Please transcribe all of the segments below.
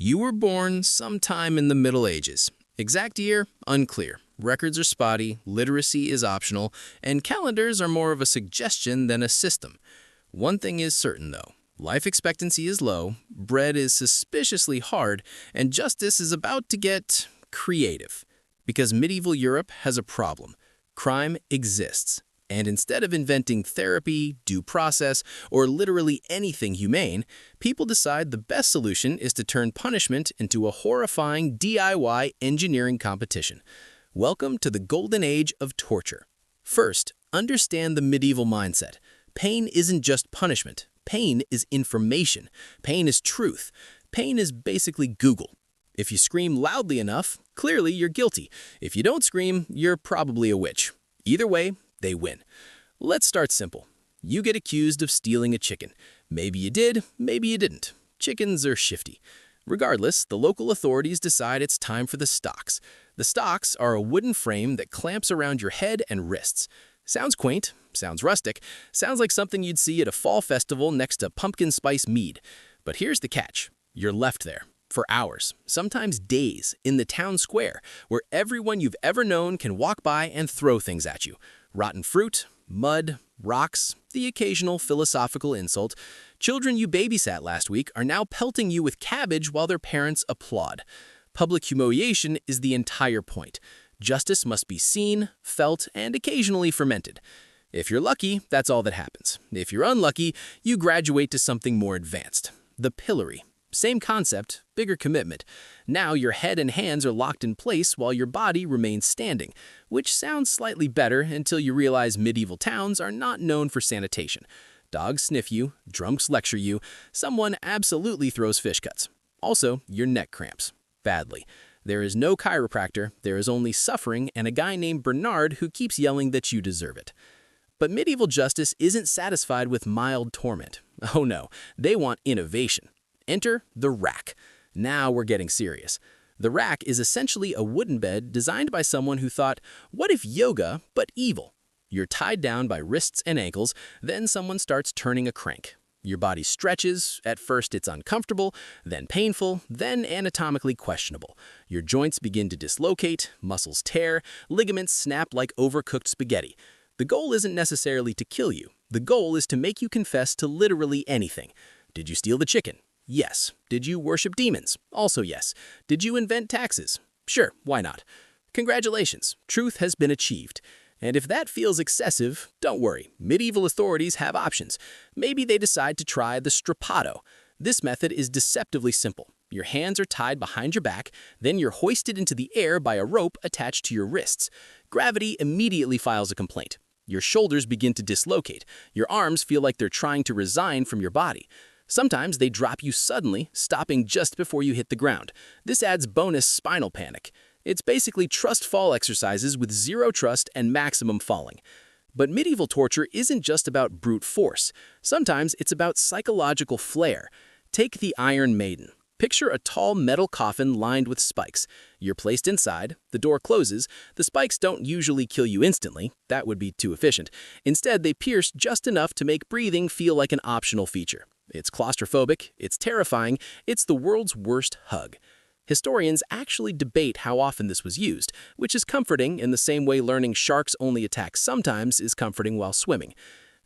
You were born sometime in the Middle Ages. Exact year, unclear. Records are spotty, literacy is optional, and calendars are more of a suggestion than a system. One thing is certain, though. Life expectancy is low, bread is suspiciously hard, and justice is about to get creative. Because medieval Europe has a problem. Crime exists. And instead of inventing therapy, due process, or literally anything humane, people decide the best solution is to turn punishment into a horrifying DIY engineering competition. Welcome to the golden age of torture. First, understand the medieval mindset. Pain isn't just punishment. Pain is information. Pain is truth. Pain is basically Google. If you scream loudly enough, clearly you're guilty. If you don't scream, you're probably a witch. Either way, they win. Let's start simple. You get accused of stealing a chicken. Maybe you did, maybe you didn't. Chickens are shifty. Regardless, the local authorities decide it's time for the stocks. The stocks are a wooden frame that clamps around your head and wrists. Sounds quaint, sounds rustic, sounds like something you'd see at a fall festival next to pumpkin spice mead. But here's the catch. You're left there. For hours, sometimes days, in the town square, where everyone you've ever known can walk by and throw things at you. Rotten fruit, mud, rocks, the occasional philosophical insult. Children you babysat last week are now pelting you with cabbage while their parents applaud. Public humiliation is the entire point. Justice must be seen, felt, and occasionally fermented. If you're lucky, that's all that happens. If you're unlucky, you graduate to something more advanced. The pillory. Same concept, bigger commitment. Now your head and hands are locked in place while your body remains standing, which sounds slightly better until you realize medieval towns are not known for sanitation. Dogs sniff you, drunks lecture you, someone absolutely throws fish cuts. Also, your neck cramps. Badly. There is no chiropractor, there is only suffering and a guy named Bernard who keeps yelling that you deserve it. But medieval justice isn't satisfied with mild torment. Oh no, they want innovation. Enter the rack. Now we're getting serious. The rack is essentially a wooden bed designed by someone who thought, what if yoga, but evil? You're tied down by wrists and ankles, then someone starts turning a crank. Your body stretches, at first it's uncomfortable, then painful, then anatomically questionable. Your joints begin to dislocate, muscles tear, ligaments snap like overcooked spaghetti. The goal isn't necessarily to kill you. The goal is to make you confess to literally anything. Did you steal the chicken? Yes. Did you worship demons? Also yes. Did you invent taxes? Sure, why not? Congratulations, truth has been achieved. And if that feels excessive, don't worry, medieval authorities have options. Maybe they decide to try the strappado. This method is deceptively simple. Your hands are tied behind your back, then you're hoisted into the air by a rope attached to your wrists. Gravity immediately files a complaint. Your shoulders begin to dislocate. Your arms feel like they're trying to resign from your body. Sometimes they drop you suddenly, stopping just before you hit the ground. This adds bonus spinal panic. It's basically trust fall exercises with zero trust and maximum falling. But medieval torture isn't just about brute force. Sometimes it's about psychological flair. Take the Iron Maiden. Picture a tall metal coffin lined with spikes. You're placed inside, the door closes, the spikes don't usually kill you instantly, that would be too efficient. Instead, they pierce just enough to make breathing feel like an optional feature. It's claustrophobic, it's terrifying, it's the world's worst hug. Historians actually debate how often this was used, which is comforting in the same way learning sharks only attack sometimes is comforting while swimming.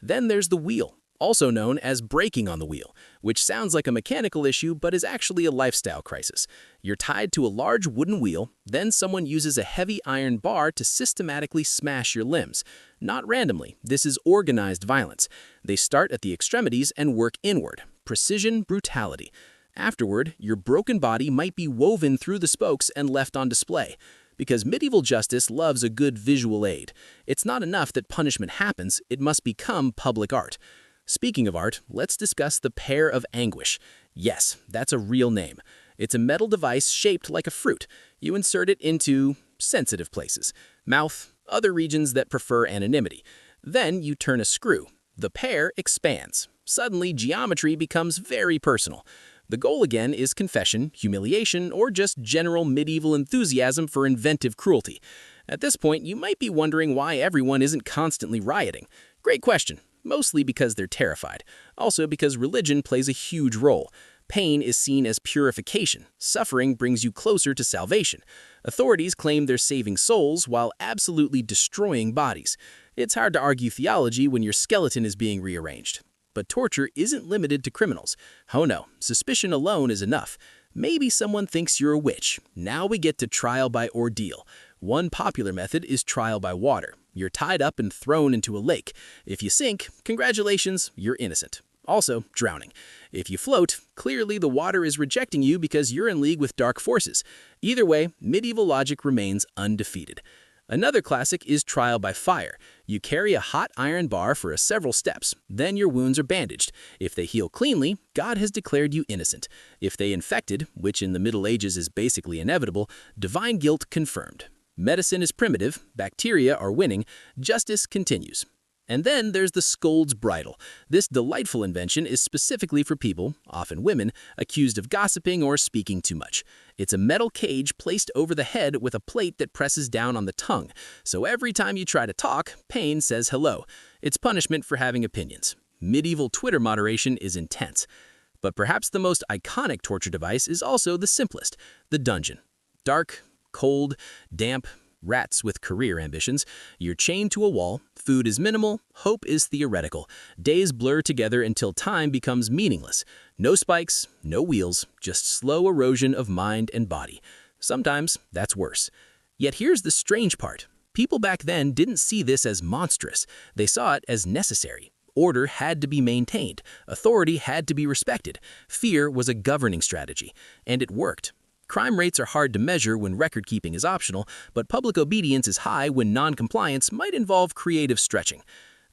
Then there's the wheel, also known as breaking on the wheel, which sounds like a mechanical issue but is actually a lifestyle crisis. You're tied to a large wooden wheel, then someone uses a heavy iron bar to systematically smash your limbs. Not randomly, this is organized violence. They start at the extremities and work inward. Precision, brutality. Afterward, your broken body might be woven through the spokes and left on display. Because medieval justice loves a good visual aid. It's not enough that punishment happens, it must become public art. Speaking of art, let's discuss the pear of anguish. Yes, that's a real name. It's a metal device shaped like a fruit. You insert it into sensitive places, mouth, other regions that prefer anonymity. Then you turn a screw. The pear expands. Suddenly, geometry becomes very personal. The goal again is confession, humiliation, or just general medieval enthusiasm for inventive cruelty. At this point, you might be wondering why everyone isn't constantly rioting. Great question. Mostly because they're terrified. Also because religion plays a huge role. Pain is seen as purification. Suffering brings you closer to salvation. Authorities claim they're saving souls while absolutely destroying bodies. It's hard to argue theology when your skeleton is being rearranged. But torture isn't limited to criminals. Oh no, suspicion alone is enough. Maybe someone thinks you're a witch. Now we get to trial by ordeal. One popular method is trial by water. You're tied up and thrown into a lake. If you sink, congratulations, you're innocent. Also, drowning. If you float, clearly the water is rejecting you because you're in league with dark forces. Either way, medieval logic remains undefeated. Another classic is trial by fire. You carry a hot iron bar for several steps, then your wounds are bandaged. If they heal cleanly, God has declared you innocent. If they infected, which in the Middle Ages is basically inevitable, divine guilt confirmed. Medicine is primitive, bacteria are winning, justice continues. And then there's the scold's bridle. This delightful invention is specifically for people, often women, accused of gossiping or speaking too much. It's a metal cage placed over the head with a plate that presses down on the tongue. So every time you try to talk, pain says hello. It's punishment for having opinions. Medieval Twitter moderation is intense. But perhaps the most iconic torture device is also the simplest, the dungeon. Dark, cold, damp, rats with career ambitions. You're chained to a wall, food is minimal, hope is theoretical. Days blur together until time becomes meaningless. No spikes, no wheels, just slow erosion of mind and body. Sometimes that's worse. Yet here's the strange part. People back then didn't see this as monstrous. They saw it as necessary. Order had to be maintained. Authority had to be respected. Fear was a governing strategy. And it worked. Crime rates are hard to measure when record-keeping is optional, but public obedience is high when non-compliance might involve creative stretching.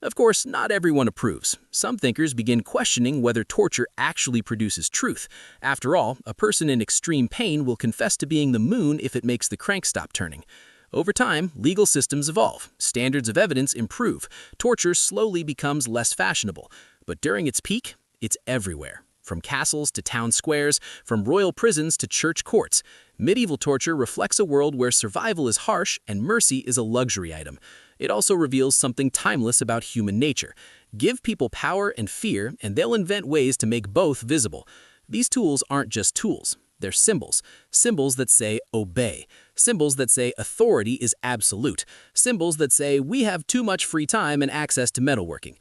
Of course, not everyone approves. Some thinkers begin questioning whether torture actually produces truth. After all, a person in extreme pain will confess to being the moon if it makes the crank stop turning. Over time, legal systems evolve. Standards of evidence improve. Torture slowly becomes less fashionable. But during its peak, it's everywhere. From castles to town squares, from royal prisons to church courts, medieval torture reflects a world where survival is harsh and mercy is a luxury item. It also reveals something timeless about human nature. Give people power and fear, and they'll invent ways to make both visible. These tools aren't just tools. They're symbols. Symbols that say, obey. Symbols that say authority is absolute. Symbols that say we have too much free time and access to metalworking.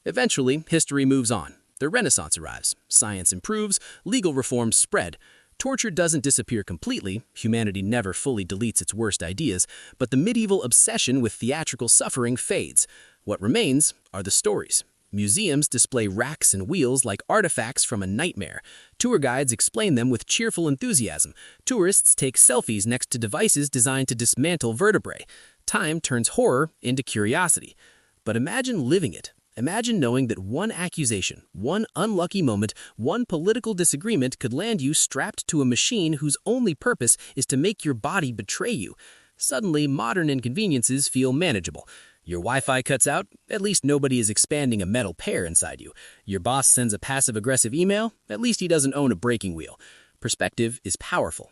Eventually, history moves on. The Renaissance arrives, science improves, legal reforms spread. Torture doesn't disappear completely, humanity never fully deletes its worst ideas, but the medieval obsession with theatrical suffering fades. What remains are the stories. Museums display racks and wheels like artifacts from a nightmare. Tour guides explain them with cheerful enthusiasm. Tourists take selfies next to devices designed to dismantle vertebrae. Time turns horror into curiosity. But imagine living it. Imagine knowing that one accusation, one unlucky moment, one political disagreement could land you strapped to a machine whose only purpose is to make your body betray you. Suddenly, modern inconveniences feel manageable. Your Wi-Fi cuts out, at least nobody is expanding a metal pear inside you. Your boss sends a passive-aggressive email, at least he doesn't own a breaking wheel. Perspective is powerful.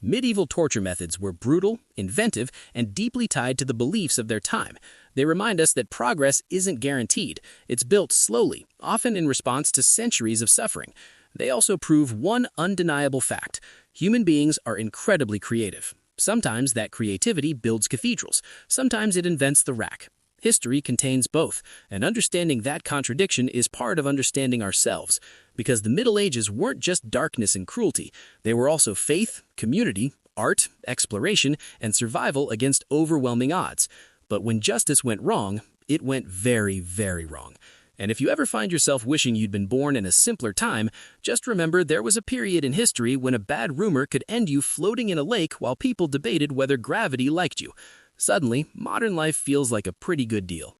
Medieval torture methods were brutal, inventive, and deeply tied to the beliefs of their time. They remind us that progress isn't guaranteed. It's built slowly, often in response to centuries of suffering. They also prove one undeniable fact. Human beings are incredibly creative. Sometimes that creativity builds cathedrals. Sometimes it invents the rack. History contains both, and understanding that contradiction is part of understanding ourselves. Because the Middle Ages weren't just darkness and cruelty. They were also faith, community, art, exploration, and survival against overwhelming odds. But when justice went wrong, it went very, very wrong. And if you ever find yourself wishing you'd been born in a simpler time, just remember there was a period in history when a bad rumor could end you floating in a lake while people debated whether gravity liked you. Suddenly, modern life feels like a pretty good deal.